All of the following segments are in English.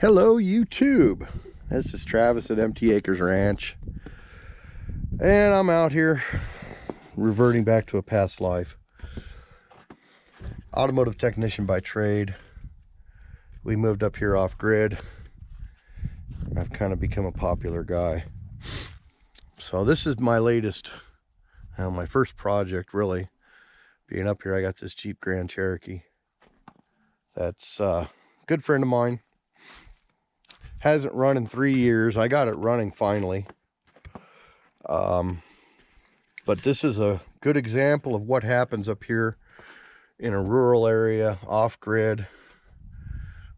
Hello YouTube, this is Travis at Empty Acres Ranch, and I'm out here reverting back to a past life. Automotive technician by trade. We moved up here off grid. I've kind of become a popular guy. So this is my latest, my first project really. Being up here, I got this Jeep Grand Cherokee. That's a good friend of mine. Hasn't run in 3 years. I got it running finally. But this is a good example of what happens up here in a rural area, off-grid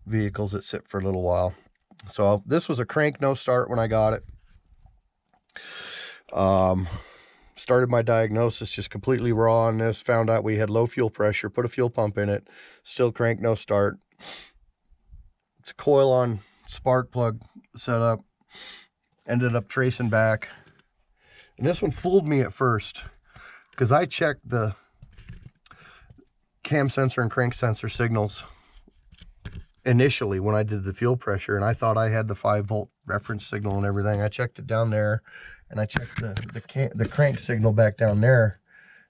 vehicles that sit for a little while. So this was a crank no start when I got it. Started my diagnosis just completely raw on this. Found out we had low fuel pressure. Put a fuel pump in it. Still crank no start. It's a coil on spark plug setup. Ended up tracing back, and this one fooled me at first because I checked the cam sensor and crank sensor signals initially when I did the fuel pressure, and I thought I had the 5-volt reference signal and everything. I checked it down there, and I checked the crank signal back down there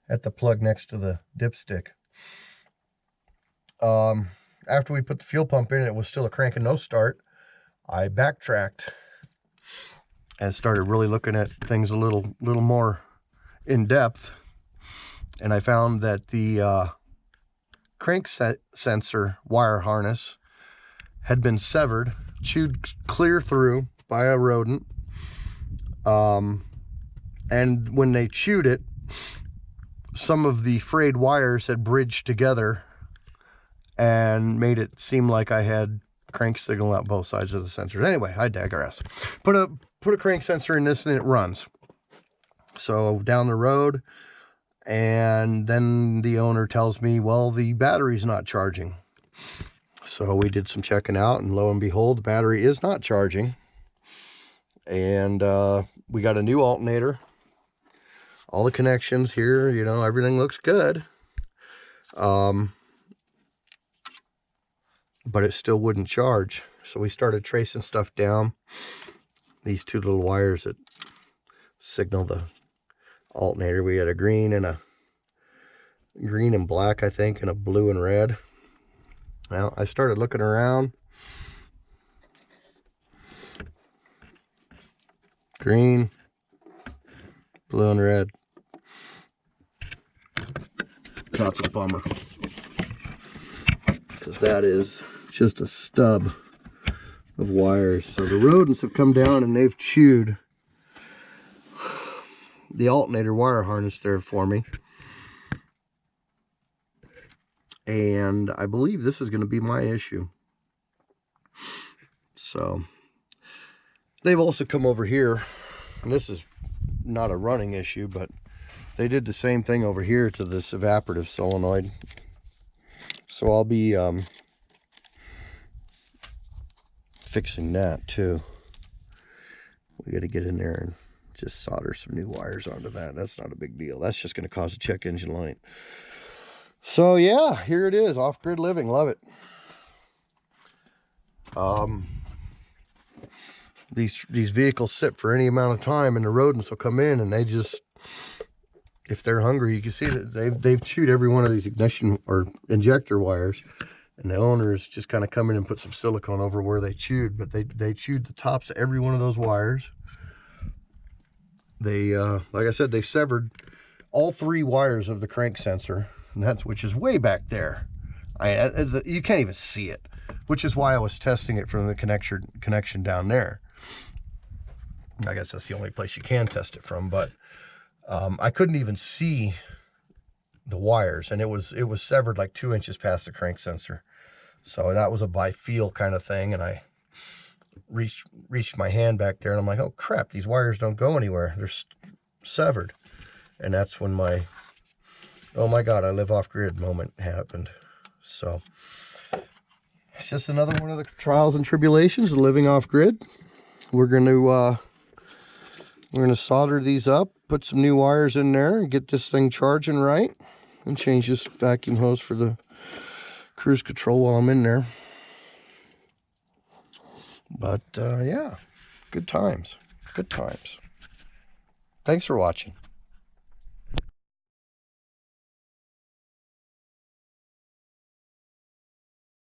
at the plug next to the dipstick. After we put the fuel pump in, it was still a crank and no start. I backtracked and started really looking at things a little more in depth, and I found that the crank sensor wire harness had been severed, chewed clear through by a rodent, and when they chewed it, some of the frayed wires had bridged together and made it seem like I had crank signal out both sides of the sensors. Anyway, I digress. Put a crank sensor in this and it runs. So down the road, and then the owner tells me, well, the battery's not charging. So we did some checking out, and lo and behold, the battery is not charging. And we got a new alternator. All the connections here, you know, everything looks good. But it still wouldn't charge. So we started tracing stuff down. These two little wires that signal the alternator. We had a green and black, I think, and a blue and red. Well, I started looking around. Green, blue and red. That's a bummer, because that is just a stub of wires. So the rodents have come down and they've chewed the alternator wire harness there for me. And I believe this is going to be my issue. So they've also come over here, and this is not a running issue, but they did the same thing over here to this evaporative solenoid. So I'll be fixing that too. We got to get in there and just solder some new wires onto that. That's not a big deal. That's just going to cause a check engine light. So yeah, here it is, off-grid living. Love it. These vehicles sit for any amount of time, and the rodents will come in, and they just, if they're hungry, you can see that they've chewed every one of these ignition or injector wires, and the owners just kind of come in and put some silicone over where they chewed, but they chewed the tops of every one of those wires. They like I said, they severed all 3 wires of the crank sensor, and which is way back there. You can't even see it, which is why I was testing it from the connection down there. I guess that's the only place you can test it from, but I couldn't even see the wires, and it was severed like 2 inches past the crank sensor. So that was a by feel kind of thing, and I reached my hand back there, and I'm like, oh crap, these wires don't go anywhere, they're severed. And that's when my oh my god, I live off grid moment happened. So it's just another one of the trials and tribulations of living off grid. We're going to solder these up, put some new wires in there, and get this thing charging right, and change this vacuum hose for the cruise control while I'm in there. But yeah, good times. Good times. Thanks for watching.